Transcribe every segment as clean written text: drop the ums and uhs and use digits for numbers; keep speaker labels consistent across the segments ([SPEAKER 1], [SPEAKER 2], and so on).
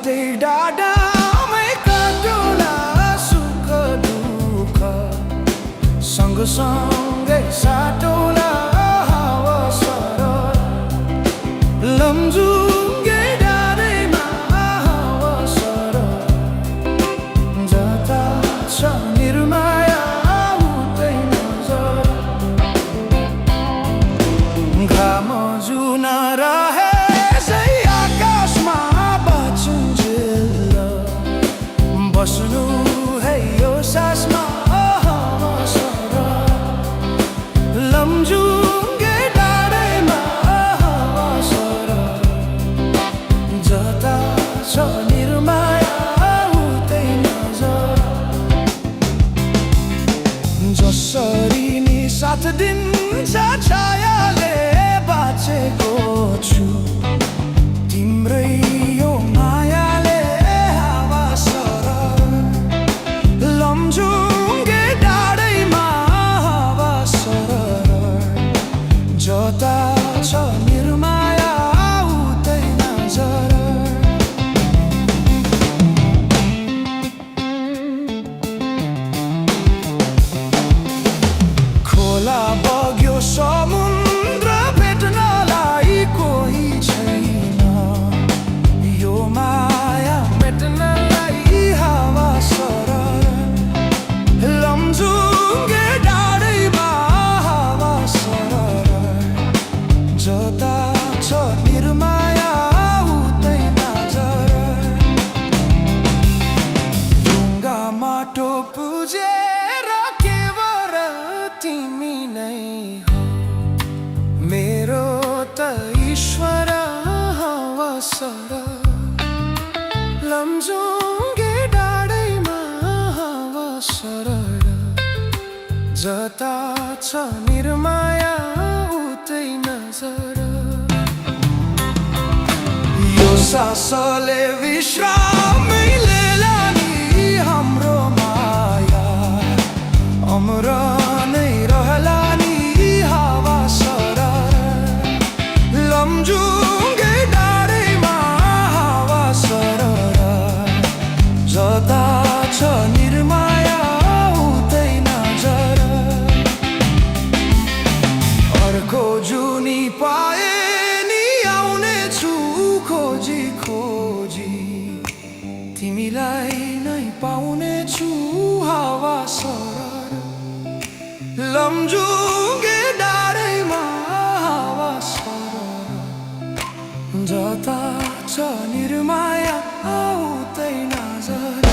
[SPEAKER 1] बाटे डाडामै काटोला सुख दुःख सँगसँगै साटोला हावा सरर लमजुङ्गे डाँडैमा हावा सरर जता छ निर्माया उतै नजर घाम जुन रहे बस्नु है यो सासमा हावा सरर लमजुङ्गे डाँडैमा हावा सरर जता छ निर्माया उतै नजर जसरी नि साथ दिन्छ छायाले बाँचेको छु तिम्रै यो मायाले हावा सरर लमजुङ्गे डाँडैमा हावा सरर जता छ निर्माया उतै नजर खोला बग्यो समुद्र भेट्नलाई कोही छैन यो माया मेट्नलाई हावा सरर लमजुङ्गे डाँडैमा हावा सरर जता छ निर्माया उतै नजर ढुङ्गा माटो पुजेर केवल तिमी नै हो मेरो त ईश्वर हावा सरर लमजुङ्गे डाँडैमा हावा सरर जता छ निर्माया उतै नजर यो सासले विश्रामैले लानी हाम्रो माया अमर नै रहला नि हावा सरर लमजुङ्गे डाँडैमा हावा सरर जता छ निर्माया उतै नजर अर्को जुनी पाए नि आउने छु खोजी खोजी तिमीलाई नै पाउने छु हावा सरर लमजुङ्गे डाँडैमा हावा सरर जता छ निर्माया उतै नजर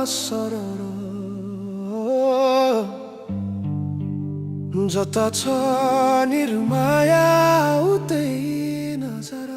[SPEAKER 1] सरर जता छ निर्माया उतै नजर